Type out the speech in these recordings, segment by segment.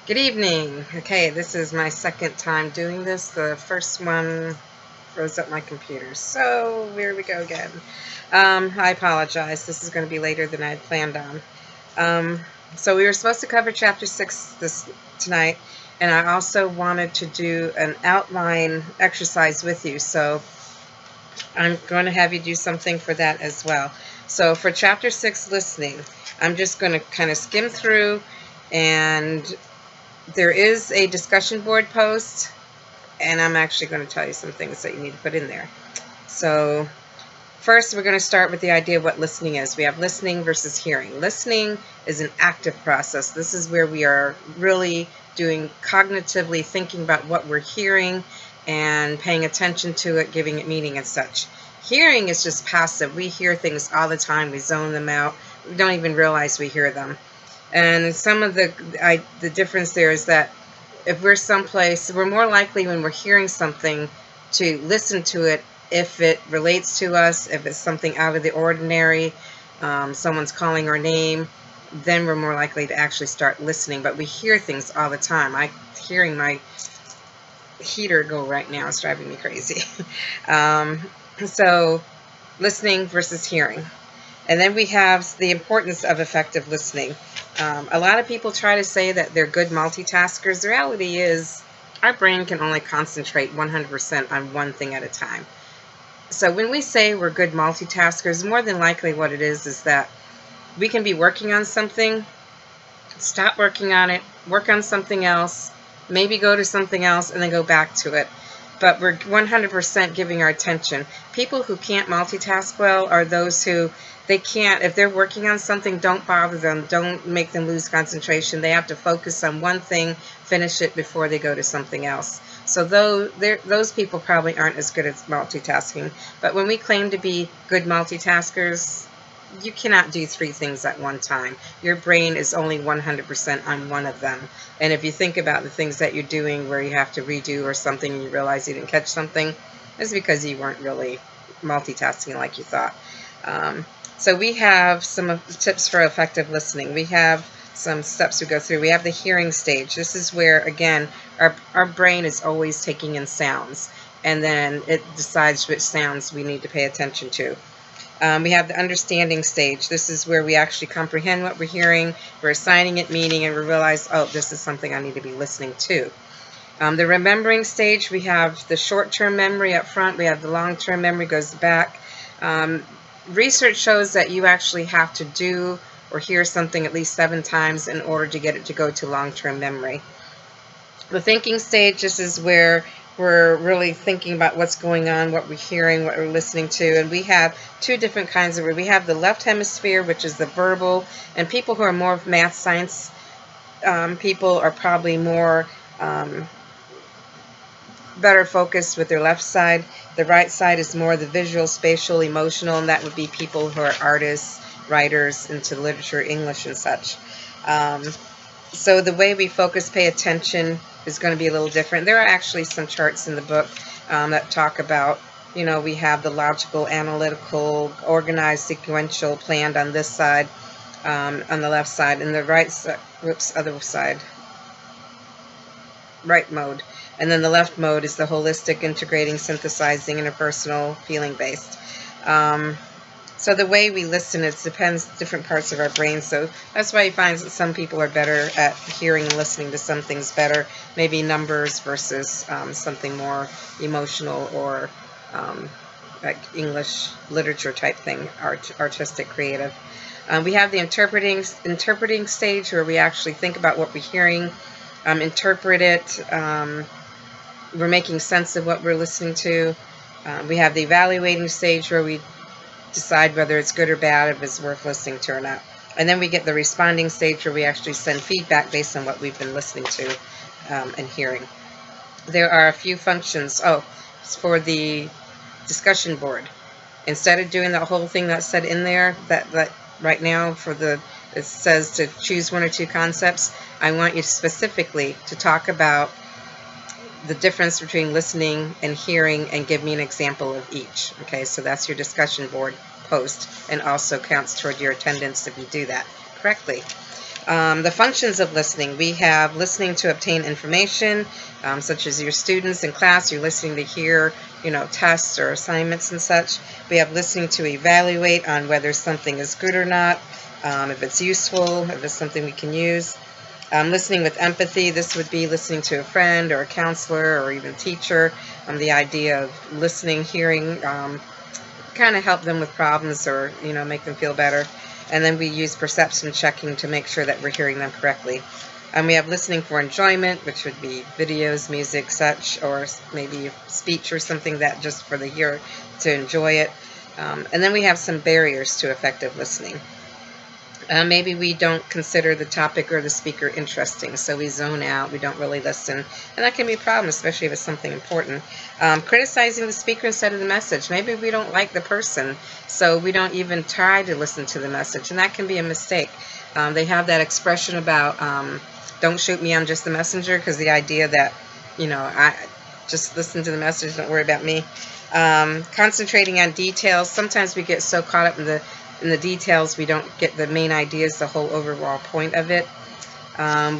Good evening. Okay, this is my second time doing this. The first one froze up my computer. So here we go again. I apologize. This is going to be later than I had planned on. So we were supposed to cover Chapter 6 tonight, and I also wanted to do an outline exercise with you. So I'm going to have you do something for that as well. So for Chapter 6 listening, I'm just going to kind of skim through, and there is a discussion board post, and I'm actually going to tell you some things that you need to put in there. So first, we're going to start with the idea of what listening is. We have listening versus hearing. Listening is an active process. This is where we are really doing cognitively thinking about what we're hearing and paying attention to it, giving it meaning and such. Hearing is just passive. We hear things all the time. We zone them out. We don't even realize we hear them. And some of the difference there is that if we're someplace, we're more likely when we're hearing something to listen to it if it relates to us, if it's something out of the ordinary, someone's calling our name, then we're more likely to actually start listening. But we hear things all the time. I'm hearing my heater go right now. It's driving me crazy. So listening versus hearing. And then we have the importance of effective listening. A lot of people try to say that they're good multitaskers. The reality is our brain can only concentrate 100% on one thing at a time. So when we say we're good multitaskers, more than likely what it is that we can be working on something, stop working on it, work on something else, maybe go to something else, and then go back to it. But we're 100% giving our attention. People who can't multitask well are those who they can't, if they're working on something, don't bother them. Don't make them lose concentration. They have to focus on one thing, finish it before they go to something else. So those people probably aren't as good at multitasking. But when we claim to be good multitaskers, you cannot do three things at one time. Your brain is only 100% on one of them. And if you think about the things that you're doing where you have to redo or something and you realize you didn't catch something, it's because you weren't really multitasking like you thought. So we have some tips for effective listening. We have some steps we go through. We have the hearing stage. This is where, again, our brain is always taking in sounds, and then it decides which sounds we need to pay attention to. We have the understanding stage. This is where we actually comprehend what we're hearing, we're assigning it meaning, and we realize, oh, this is something I need to be listening to. The remembering stage, we have the short-term memory up front, we have the long-term memory goes back. Research shows that you actually have to do or hear something at least 7 times in order to get it to go to long-term memory. The thinking stage, this is where we're really thinking about what's going on, what we're hearing, what we're listening to. And we have 2 different kinds of it. We have the left hemisphere, which is the verbal, and people who are more of math science people are probably more better focused with their left side. The right side is more the visual, spatial, emotional, and that would be people who are artists, writers, into literature, English, and such. So the way we focus, pay attention is going to be a little different. There are actually some charts in the book that talk about, you know, we have the logical, analytical, organized, sequential, planned on this side, on the left side, and the right side, other side, right mode. And then the left mode is the holistic, integrating, synthesizing, interpersonal, feeling-based. So the way we listen, it depends different parts of our brain. So that's why you find that some people are better at hearing and listening to some things better. Maybe numbers versus something more emotional or like English literature type thing, artistic, creative. We have the interpreting stage where we actually think about what we're hearing, interpret it. We're making sense of what we're listening to. We have the evaluating stage where we decide whether it's good or bad, if it's worth listening to or not. And then we get the responding stage where we actually send feedback based on what we've been listening to and hearing. There are a few functions. Oh, it's for the discussion board. Instead of doing the whole thing that's said in there, that right now it says to choose 1 or 2 concepts, I want you specifically to talk about the difference between listening and hearing and give me an example of each. Okay, so that's your discussion board post, and also counts toward your attendance if you do that correctly. The functions of listening. We have listening to obtain information, such as your students in class. You're listening to hear, tests or assignments and such. We have listening to evaluate on whether something is good or not, if it's useful, if it's something we can use. Listening with empathy. This would be listening to a friend or a counselor or even teacher. The idea of listening, hearing, kind of help them with problems or, make them feel better. And then we use perception checking to make sure that we're hearing them correctly. We have listening for enjoyment, which would be videos, music, such, or maybe speech or something that just for the hearer to enjoy it. And then we have some barriers to effective listening. Maybe we don't consider the topic or the speaker interesting, so we zone out, we don't really listen, and that can be a problem, especially if it's something important. Criticizing the speaker instead of the message. Maybe we don't like the person, so we don't even try to listen to the message, and that can be a mistake. They have that expression about, don't shoot me, I'm just the messenger, because the idea that, I just listen to the message, don't worry about me. Concentrating on details. Sometimes we get so caught up in the details, we don't get the main ideas, the whole overall point of it.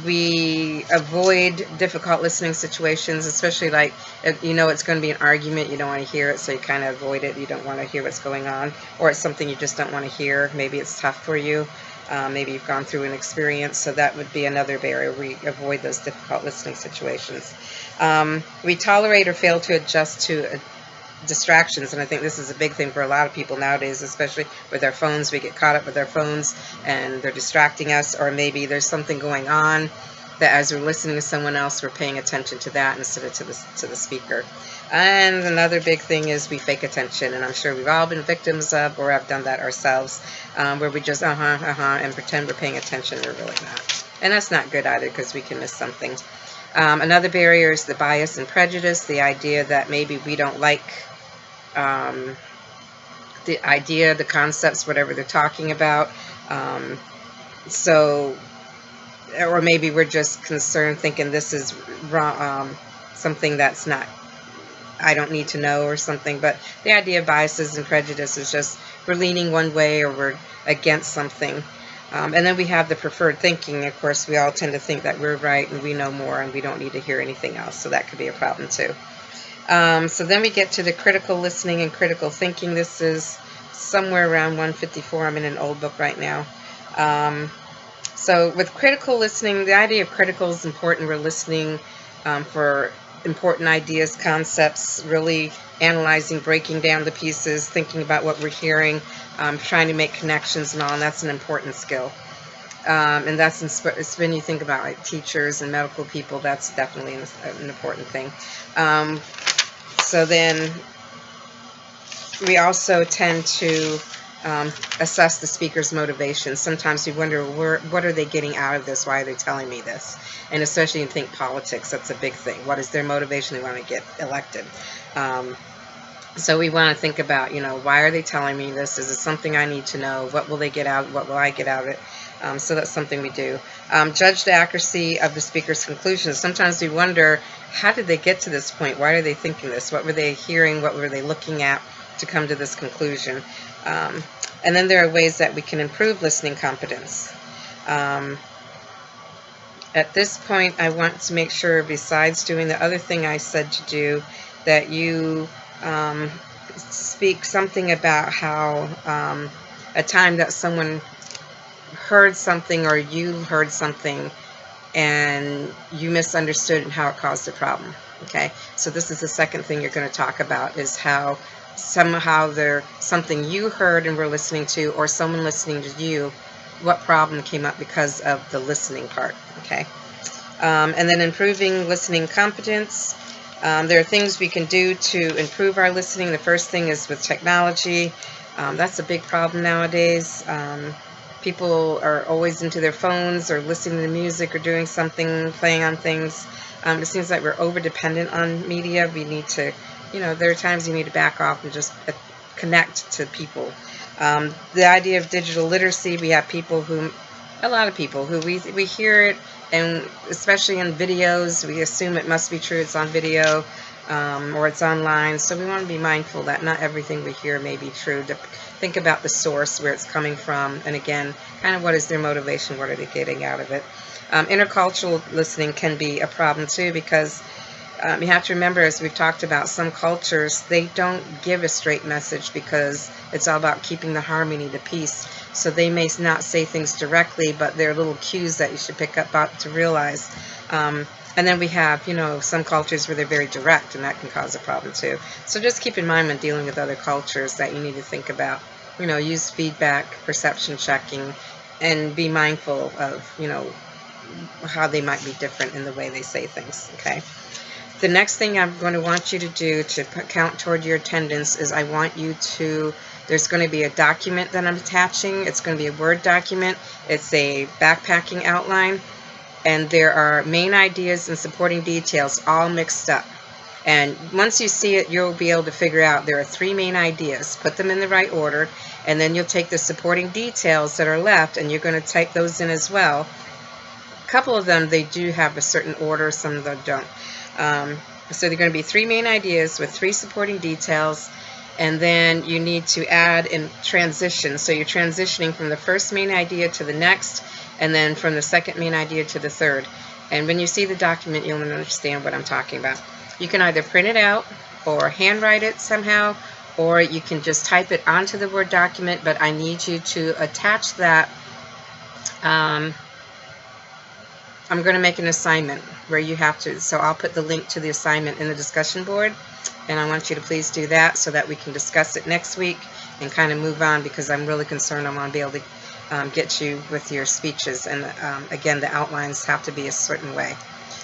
We avoid difficult listening situations, especially like if it's going to be an argument, you don't want to hear it, so you kind of avoid it. You don't want to hear what's going on, or it's something you just don't want to hear. Maybe it's tough for you. Maybe you've gone through an experience, so that would be another barrier. We avoid those difficult listening situations. We tolerate or fail to adjust to distractions, and I think this is a big thing for a lot of people nowadays, especially with their phones. We get caught up with their phones and they're distracting us, or maybe there's something going on that as we're listening to someone else, we're paying attention to that instead of to the speaker. And another big thing is we fake attention, and I'm sure we've all been victims of, or have done that ourselves, where we just and pretend we're paying attention, we're really not. And that's not good either, because we can miss something. Another barrier is the bias and prejudice, the idea that maybe we don't like the idea, the concepts, whatever they're talking about. Or maybe we're just concerned, thinking this is wrong, something that's not, I don't need to know or something. But the idea of biases and prejudice is just we're leaning one way or we're against something. And then we have the preferred thinking. Of course, we all tend to think that we're right and we know more and we don't need to hear anything else. So that could be a problem too. So then we get to the critical listening and critical thinking. This is somewhere around 154. I'm in an old book right now. So with critical listening, the idea of critical is important. We're listening for important ideas, concepts, really analyzing, breaking down the pieces, thinking about what we're hearing, trying to make connections and all, and that's an important skill. And that's when you think about like teachers and medical people, that's definitely an important thing. So then we also tend to assess the speaker's motivation. Sometimes we wonder, what are they getting out of this? Why are they telling me this? And especially in think politics, that's a big thing. What is their motivation? They want to get elected. So we want to think about, why are they telling me this? Is it something I need to know? What will they get out? What will I get out of it? So that's something we do. Judge the accuracy of the speaker's conclusions. Sometimes we wonder, how did they get to this point? Why are they thinking this? What were they hearing? What were they looking at to come to this conclusion? And then there are ways that we can improve listening competence. At this point, I want to make sure, besides doing the other thing I said to do, that you speak something about how a time that someone heard something or you heard something and you misunderstood and how it caused a problem. Okay, so this is the second thing you're going to talk about, is how somehow there's something you heard and were listening to, or someone listening to you, what problem came up because of the listening part. Okay, and then improving listening competence. There are things we can do to improve our listening. The first thing is with technology. That's a big problem nowadays. People are always into their phones or listening to music or doing something, playing on things. It seems like we're over-dependent on media. We need to, there are times you need to back off and just connect to people. The idea of digital literacy, we have people who, a lot of people who we hear it, and especially in videos, we assume it must be true, it's on video. or it's online. So we want to be mindful that not everything we hear may be true. To think about the source, where it's coming from, and again, kind of what is their motivation, what are they getting out of it. Intercultural listening can be a problem too, because you have to remember, as we've talked about, some cultures, they don't give a straight message because it's all about keeping the harmony, the peace. So they may not say things directly, but there are little cues that you should pick up on to realize. And then we have, you know, some cultures where they're very direct, and that can cause a problem too. So just keep in mind when dealing with other cultures that you need to think about, you know, use feedback, perception checking, and be mindful of, you know, how they might be different in the way they say things, okay? The next thing I'm going to want you to do to count toward your attendance is I want you to, there's going to be a document that I'm attaching. It's going to be a Word document. It's a backpacking outline. And there are main ideas and supporting details all mixed up. And once you see it, you'll be able to figure out there are 3 main ideas. Put them in the right order. And then you'll take the supporting details that are left and you're going to type those in as well. A couple of them, they do have a certain order. Some of them don't. So there are going to be 3 main ideas with 3 supporting details, and then you need to add in transition. So you're transitioning from the first main idea to the next, and then from the second main idea to the third. And when you see the document, you'll understand what I'm talking about. You can either print it out or handwrite it somehow, or you can just type it onto the Word document, but I need you to attach that. I'm going to make an assignment where you have to, so I'll put the link to the assignment in the discussion board, and I want you to please do that so that we can discuss it next week and kind of move on, because I'm really concerned I want to be able to get you with your speeches, and again, the outlines have to be a certain way.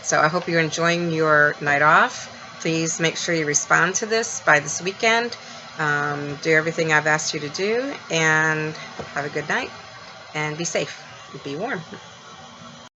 So I hope you're enjoying your night off. Please make sure you respond to this by this weekend. Do everything I've asked you to do, and have a good night, and be safe, be warm.